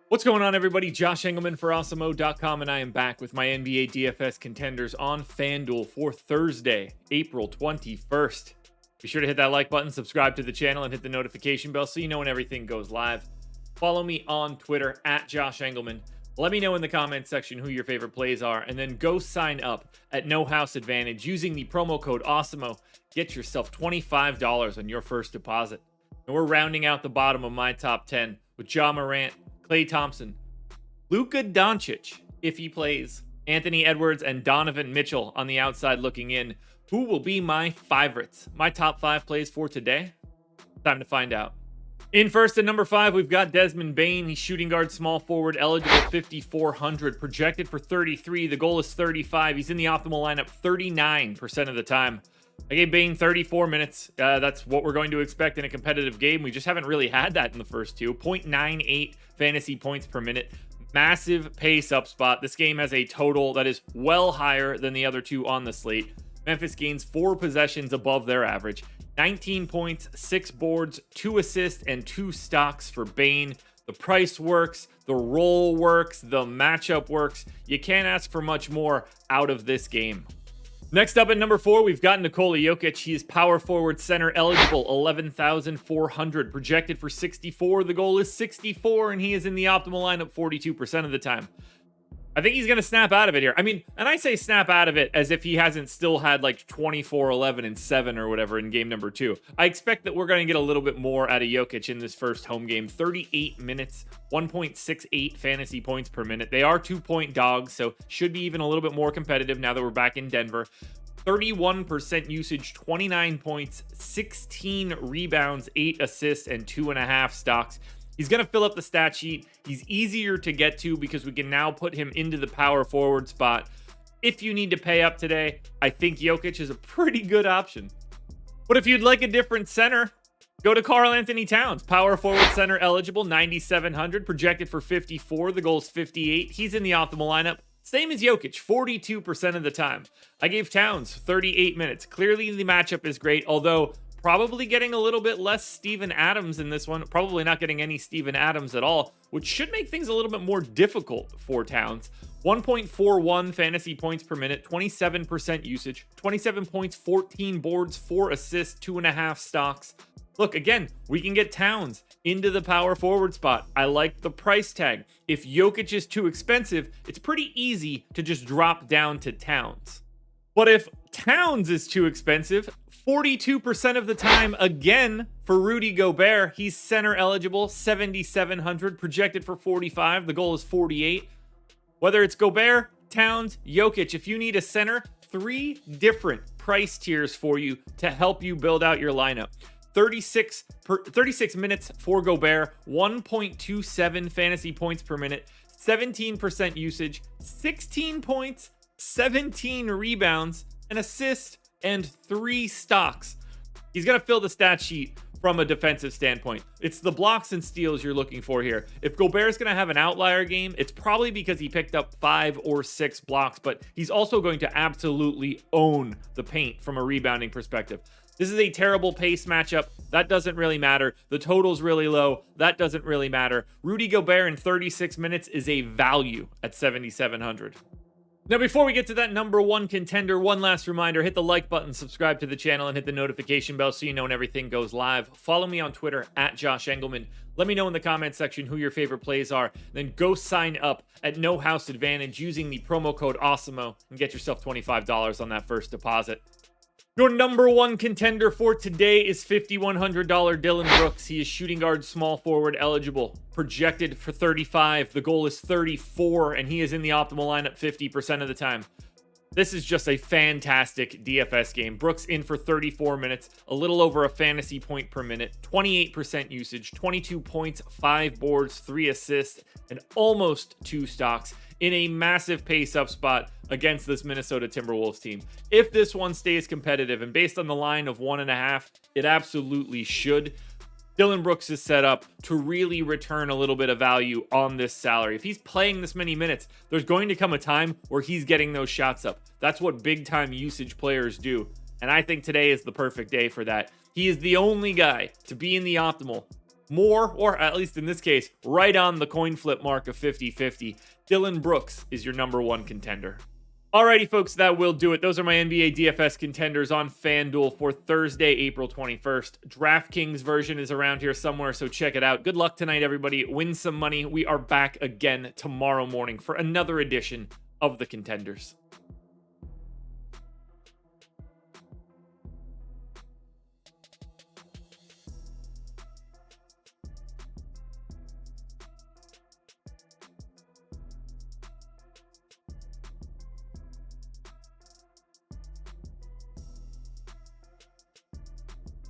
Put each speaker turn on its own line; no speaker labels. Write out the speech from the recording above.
What's going on, everybody? Josh Engleman for Awesemo.com, and I am back with my NBA DFS contenders on FanDuel for Thursday, April 21st. Be sure to hit that like button, subscribe to the channel, and hit the notification bell so you know when everything goes live. Follow me on Twitter at Josh Engleman. Let me know in the comments section who your favorite plays are, and then go sign up at No House Advantage using the promo code Awesemo. Get yourself $25 on your first deposit. And we're rounding out the bottom of my top 10 with Ja Morant, Klay Thompson, Luka Doncic, if he plays, Anthony Edwards, and Donovan Mitchell on the outside looking in. Who will be my favorites? My top 5 plays for today? Time to find out. In first at number 5, we've got Desmond Bane. He's shooting guard, small forward, eligible 5,400, projected for 33. The goal is 35. He's in the optimal lineup 39% of the time. I gave Bane 34 minutes. That's what we're going to expect in a competitive game. We just haven't really had that in the first two. 0.98 fantasy points per minute. Massive pace up spot. This game has a total that is well higher than the other two on the slate. Memphis gains 4 possessions above their average. 19 points, 6 boards, 2 assists, and 2 stocks for Bane. The price works, the role works, the matchup works. You can't ask for much more out of this game. Next up at number 4, we've got Nikola Jokic. He is power forward center eligible, 11,400, projected for 64. The goal is 64, and he is in the optimal lineup 42% of the time. I think he's going to snap out of it here. I mean, and I say snap out of it as if he hasn't still had like 24, 11, and 7 or whatever in game number 2. I expect that we're going to get a little bit more out of Jokic in this first home game. 38 minutes, 1.68 fantasy points per minute. They are 2-point dogs, so should be even a little bit more competitive now that we're back in Denver. 31% usage, 29 points, 16 rebounds, 8 assists, and 2.5 stocks. He's going to fill up the stat sheet. He's easier to get to because we can now put him into the power forward spot. If you need to pay up today, I think Jokic is a pretty good option. But if you'd like a different center, go to Karl-Anthony Towns. Power forward center eligible, 9,700, projected for 54. The goal is 58. He's in the optimal lineup. Same as Jokic, 42% of the time. I gave Towns 38 minutes. Clearly the matchup is great, although probably getting a little bit less Steven Adams in this one. Probably not getting any Steven Adams at all, which should make things a little bit more difficult for Towns. 1.41 fantasy points per minute, 27% usage, 27 points, 14 boards, 4 assists, 2.5 stocks. Look, again, we can get Towns into the power forward spot. I like the price tag. If Jokic is too expensive, it's pretty easy to just drop down to Towns. But if Towns is too expensive, 42% of the time, again, for Rudy Gobert, he's center eligible, 7,700, projected for 45. The goal is 48. Whether it's Gobert, Towns, Jokic, if you need a center, 3 different price tiers for you to help you build out your lineup. 36 minutes for Gobert, 1.27 fantasy points per minute, 17% usage, 16 points, 17 rebounds, an assist, and 3 stocks. He's going to fill the stat sheet from a defensive standpoint. It's the blocks and steals you're looking for here. If Gobert's going to have an outlier game, it's probably because he picked up 5 or 6 blocks, but he's also going to absolutely own the paint from a rebounding perspective. This is a terrible pace matchup. That doesn't really matter. The total's really low. That doesn't really matter. Rudy Gobert in 36 minutes is a value at 7,700. Now, before we get to that number 1 contender, one last reminder, hit the like button, subscribe to the channel, and hit the notification bell so you know when everything goes live. Follow me on Twitter at Josh Engleman. Let me know in the comments section who your favorite plays are. Then go sign up at No House Advantage using the promo code Awesemo and get yourself $25 on that first deposit. Your number 1 contender for today is $5,100 Dillon Brooks. He is shooting guard, small forward eligible, projected for 35. The goal is 34, and he is in the optimal lineup 50% of the time. This is just a fantastic DFS game. Brooks in for 34 minutes, a little over a fantasy point per minute, 28% usage, 22 points, 5 boards, 3 assists, and almost 2 stocks in a massive pace up spot against this Minnesota Timberwolves team. If this one stays competitive, and based on the line of 1.5, it absolutely should. Dillon Brooks is set up to really return a little bit of value on this salary. If he's playing this many minutes, there's going to come a time where he's getting those shots up. That's what big-time usage players do. And I think today is the perfect day for that. He is the only guy to be in the optimal more, or at least in this case, right on the coin flip mark of 50-50, Dillon Brooks is your number one contender. Alrighty, folks, that will do it. Those are my NBA DFS contenders on FanDuel for Thursday, April 21st. DraftKings version is around here somewhere, so check it out. Good luck tonight, everybody. Win some money. We are back again tomorrow morning for another edition of the Contenders.